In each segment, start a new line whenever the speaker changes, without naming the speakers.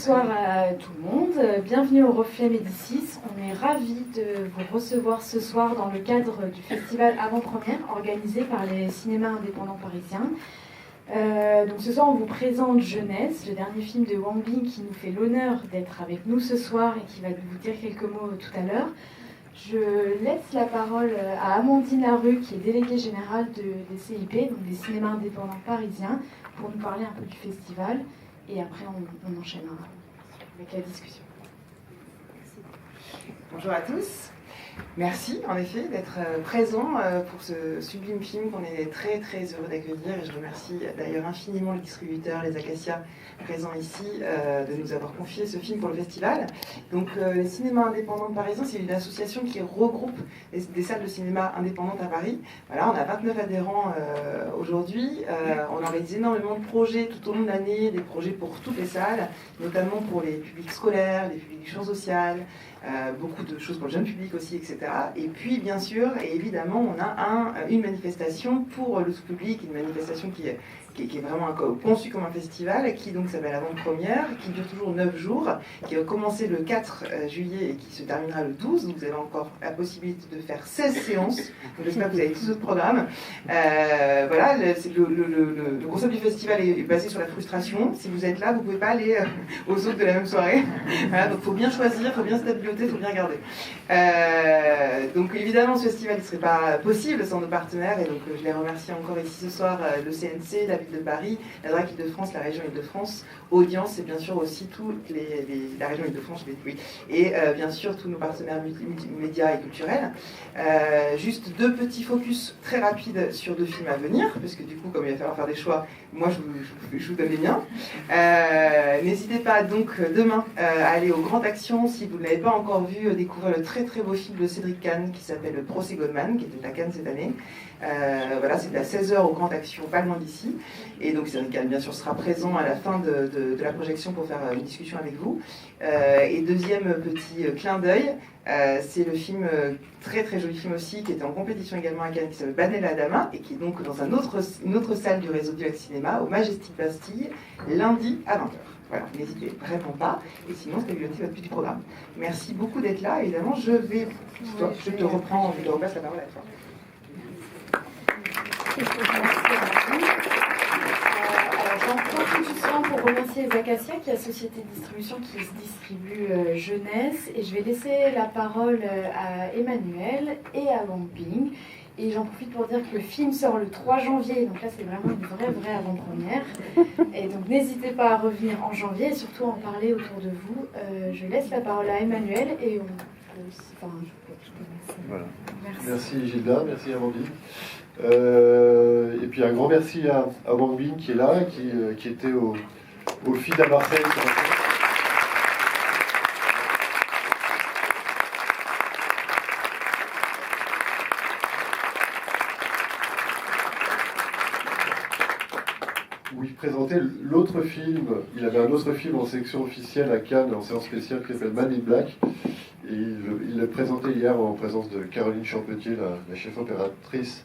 Bonsoir à tout le monde, bienvenue au Reflet Médicis. On est ravis de vous recevoir ce soir dans le cadre du festival Avant-Première organisé par les cinémas indépendants parisiens. Donc ce soir on vous présente Jeunesse, le dernier film de Wang Bing qui nous fait l'honneur d'être avec nous ce soir et qui va vous dire quelques mots tout à l'heure. Je laisse la parole à Amandine Larue qui est déléguée générale des CIP, donc des cinémas indépendants parisiens, pour nous parler un peu du festival. Et après, on enchaînera avec la discussion.
Merci. Bonjour à tous. Merci, en effet, d'être présent pour ce sublime film qu'on est très, très heureux d'accueillir. Et je remercie d'ailleurs infiniment le distributeur, les Acacias, présents ici, de nous avoir confié ce film pour le festival. Donc, les cinémas indépendants parisiens, c'est une association qui regroupe des salles de cinéma indépendantes à Paris. Voilà, on a 29 adhérents aujourd'hui. On organise énormément de projets tout au long de l'année, des projets pour toutes les salles, notamment pour les publics scolaires, les publics du champ social, beaucoup de choses pour le jeune public aussi, etc. Et puis, bien sûr, et évidemment, on a une manifestation pour le tout-public, une manifestation qui est vraiment conçue comme un festival, qui donc s'appelle Avant-Première, qui dure toujours 9 jours, qui a commencé le 4 juillet et qui se terminera le 12. Donc vous avez encore la possibilité de faire 16 séances. Donc j'espère que vous avez tous votre programme. Voilà, le concept du festival est basé sur la frustration. Si vous êtes là, vous ne pouvez pas aller aux autres de la même soirée. Voilà, donc il faut bien choisir, il faut bien se stabiliser, il faut bien regarder. Donc évidemment, ce festival ne serait pas possible sans nos partenaires. Et donc je les remercie encore ici ce soir, le CNC, la Ville de Paris, la DRAC Île-de-France, la région Île-de-France, Audience et bien sûr aussi la région Île-de-France, oui, et bien sûr tous nos partenaires médias et culturels. Juste deux petits focus très rapides sur deux films à venir, parce que du coup, comme il va falloir faire des choix, moi je vous donne les miens. N'hésitez pas donc demain à aller au Grand Action, si vous ne l'avez pas encore vu, découvrir le très très beau film de Cédric Kahn qui s'appelle Le Procès Goldman, qui était à Cannes cette année. Voilà, c'est à 16h au Grand Action, pas loin d'ici. Et donc Cédric Kahn, bien sûr, sera présent à la fin de la projection pour faire une discussion avec vous. Et deuxième petit clin d'œil, c'est le film, très très joli film aussi, qui était en compétition également à Cannes, qui s'appelle Banel Adama, et qui est donc dans une autre salle du réseau Duac Cinéma, au Majestic Bastille, lundi à 20h. Voilà, n'hésitez vraiment pas. Et sinon, c'est bibliothèque votre petit programme. Merci beaucoup d'être là. Évidemment, je te repasse la parole à toi.
J'en profite justement pour remercier les Acacias, qui est la société de distribution qui se distribue Jeunesse. Et je vais laisser la parole à Emmanuel et à Wang Bing. Et j'en profite pour dire que le film sort le 3 janvier, donc là c'est vraiment une vraie avant-première. Et donc n'hésitez pas à revenir en janvier et surtout à en parler autour de vous. Je laisse la parole à Emmanuel et
Voilà.
Merci
Gilda, merci Amandine. Et puis un grand merci à Wang Bing qui est là, qui était au FID à Marseille. Où il présentait l'autre film. Il avait un autre film en section officielle à Cannes, en séance spéciale, qui s'appelle Man in Black. Et il l'a présenté hier en présence de Caroline Champetier, la chef opératrice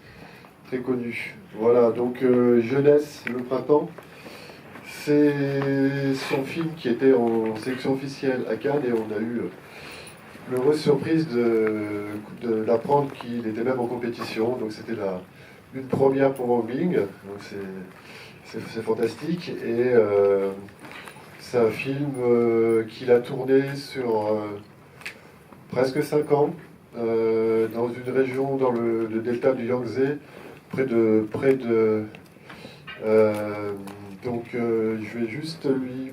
très connue. Voilà, donc Jeunesse, le printemps, c'est son film qui était en sélection officielle à Cannes et on a eu l'heureuse surprise d'apprendre qu'il était même en compétition. Donc c'était une première pour Wang Bing, donc c'est fantastique. Et c'est un film qu'il a tourné sur presque 5 ans, dans une région dans le delta du Yangtze, près de donc je vais juste lui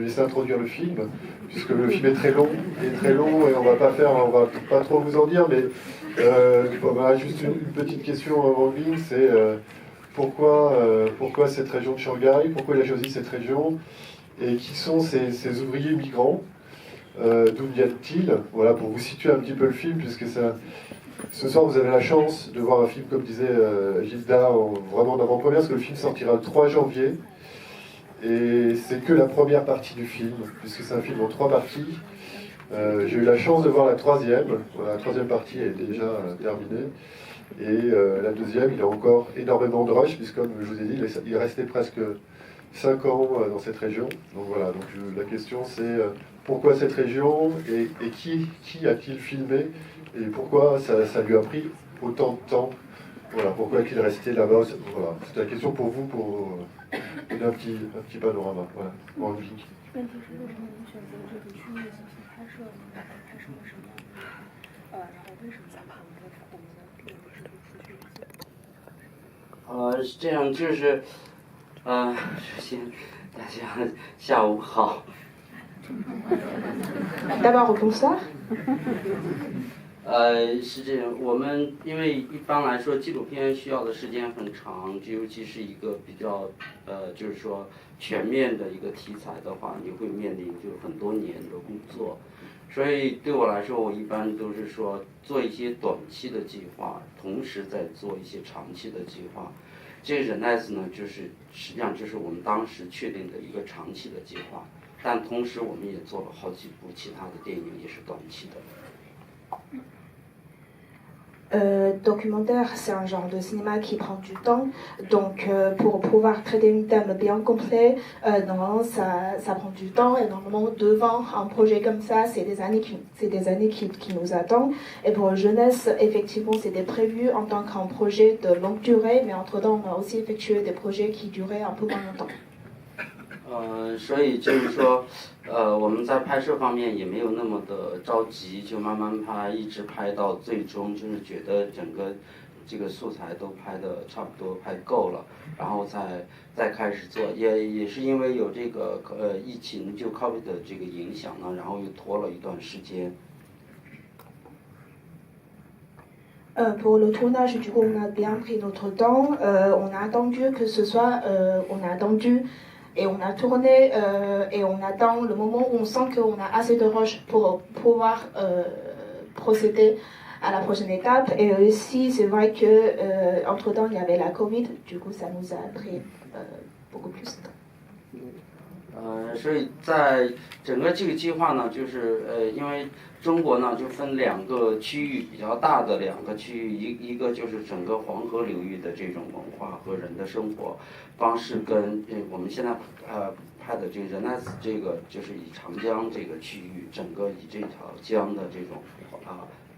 laisser introduire le film, puisque le film est très long et on va pas trop vous en dire, mais voilà, juste une petite question à Wang Bing, c'est pourquoi cette région de Shanghai, pourquoi il a choisi cette région, et qui sont ces ouvriers migrants, d'où viennent-ils? Voilà, pour vous situer un petit peu le film, puisque ce soir vous avez la chance de voir un film, comme disait Gilda, vraiment en avant-première, parce que le film sortira le 3 janvier, et c'est que la première partie du film, puisque c'est un film en 3 parties. J'ai eu la chance de voir la troisième. Voilà, la troisième partie est déjà terminée. Et la deuxième, il y a encore énormément de rush, puisque comme je vous ai dit, il restait presque 5 ans dans cette région. Donc voilà, donc la question c'est pourquoi cette région et qui a-t-il filmé et pourquoi ça lui a pris autant de temps. Voilà, pourquoi est-il resté là-bas. Voilà, c'est la question pour vous, pour donner un petit panorama. Voilà, en ligne.
问题是为什么您选择这个区域进行拍摄呢？拍摄了什么样的内容？然后为什么我们的电影制作出去
是这样，就是首先大家下午好。
D'abord, bonsoir.
是这样，我们因为一般来说纪录片需要的时间很长，尤其是一个比较就是说全面的一个题材的话，你会面临就很多年的工作，所以对我来说，我一般都是说做一些短期的计划，同时在做一些长期的计划。这个 Renesse 呢，就是实际上就是我们当时确定的一个长期的计划，但同时我们也做了好几部其他的电影，也是短期的。
Documentaire, c'est un genre de cinéma qui prend du temps. Donc, pour pouvoir traiter un thème bien complet, normalement, ça prend du temps. Et normalement, devant un projet comme ça, c'est des années qui nous attendent. Et pour Jeunesse, effectivement, c'était prévu en tant qu'un projet de longue durée. Mais entre-temps, on a aussi effectué des projets qui duraient un peu moins longtemps.
所以就是说，我们在拍摄方面也没有那么的着急，就慢慢拍，一直拍到最终，就是觉得整个这个素材都拍的差不多，拍够了，然后再开始做。也是因为有这个疫情就 COVID 的这个影响呢，然后又拖了一段时间。
Pour le tournage, du coup, on a bien pris notre temps. On a attendu que ce soit, on a attendu. Et on a tourné et on attend le moment où on sent qu'on a assez de rush pour pouvoir procéder à la prochaine étape. Et aussi, c'est vrai que entre-temps, il y avait la Covid, du coup, ça nous a pris beaucoup plus de temps.
所以在整个这个计划呢，就是因为中国呢就分2个区域，比较大的2个区域，一个就是整个黄河流域的这种文化和人的生活方式，跟我们现在拍的这个 Renesse 这个就是以长江这个区域，整个以这条江的这种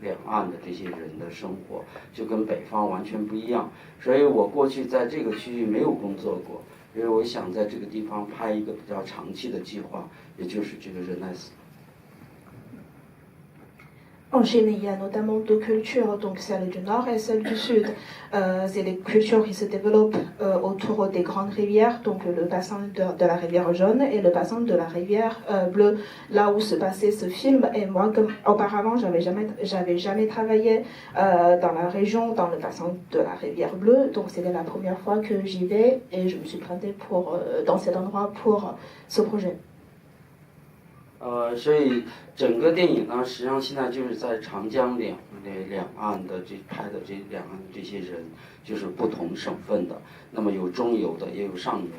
两岸的这些人的生活，就跟北方完全不一样。所以我过去在这个区域没有工作过。因为我想在这个地方拍一个比较长期的计划，也就是这个 Renesse。En
Chine, il y a notamment 2 cultures, donc celle du nord et celle du sud. C'est les cultures qui se développent autour des grandes rivières, donc le bassin de la rivière jaune et le bassin de la rivière bleue, là où se passait ce film. Et moi, comme auparavant, j'avais jamais travaillé dans la région, dans le bassin de la rivière bleue, donc c'était la première fois que j'y vais et je me suis présentée dans cet endroit pour ce projet.
所以整个电影呢，实际上现在就是在长江两岸的拍的这两岸的这些人，就是不同省份的，那么有中游的，也有上游的。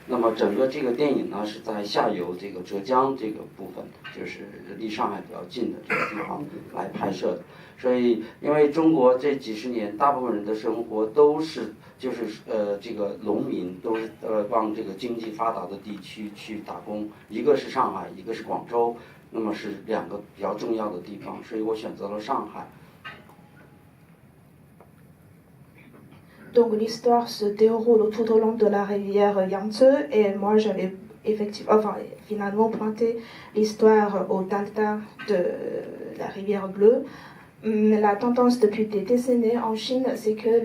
那么整个这个电影呢，是在下游这个浙江这个部分，就是离上海比较近的这个地方来拍摄的。所以，因为中国这几十年，大部分人的生活都是就是这个农民都是往这个经济发达的地区去打工，一个是上海，一个是广州，那么是2个比较重要的地方，所以我选择了上海。
Donc l'histoire se déroule tout au long de la rivière Yangtze et moi j'avais finalement pointé l'histoire au delta de la rivière Bleue. La tendance depuis des décennies en Chine, c'est que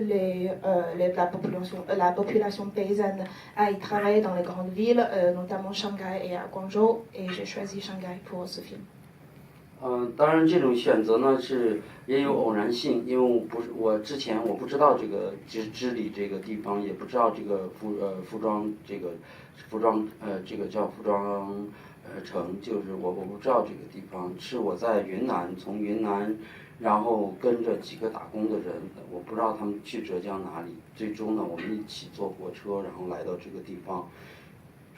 la population paysanne aille travailler dans les grandes villes, notamment Shanghai et à Guangzhou, et j'ai choisi Shanghai pour ce film.
当然这种选择呢是也有偶然性，因为我之前我不知道这个知理这个地方，也不知道这个服装这个叫服装城，就是我不知道这个地方，是我在云南，从云南然后跟着几个打工的人，我不知道他们去浙江哪里，最终呢我们一起坐火车，然后来到这个地方，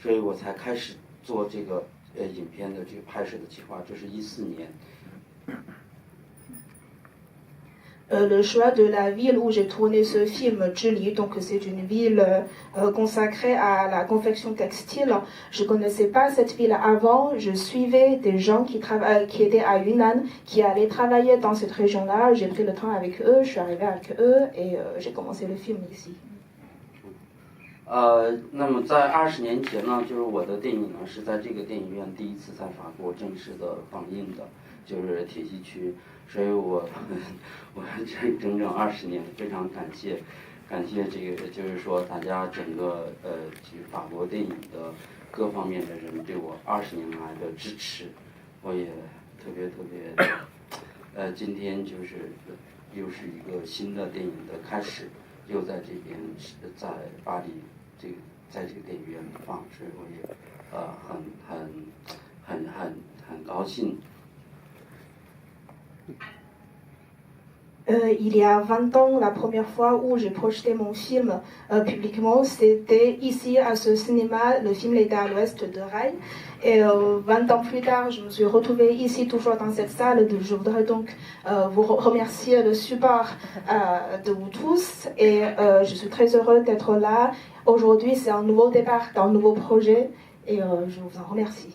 所以我才开始做这个影片的这个拍摄的计划，这是14年。
le choix de la ville où j'ai tourné ce film, Zhili, donc c'est une ville consacrée à la confection textile. Je ne connaissais pas cette ville avant, je suivais des gens qui étaient à Yunnan, qui allaient travailler dans cette région-là, j'ai pris le train avec eux, je suis arrivée avec eux et j'ai commencé le film ici.
那么在20年前呢，就是我的电影呢是在这个电影院第一次在法国正式的放映的，就是铁西区，所以我这整整20年，非常感谢这个，就是说大家整个就是法国电影的各方面的人对我20年来的支持，我也特别今天就是又是一个新的电影的开始，又在这边在巴黎。在这个电影院放，所以我也很高兴。
Il y a 20 ans, la première fois où j'ai projeté mon film publiquement, c'était ici à ce cinéma. Le film était à l'ouest de Rennes. Et 20 ans plus tard, je me suis retrouvée ici, toujours dans cette salle. Je voudrais donc vous remercier le support de vous tous. Et je suis très heureuse d'être là. Aujourd'hui, c'est un nouveau départ, un nouveau projet. Et je vous en remercie.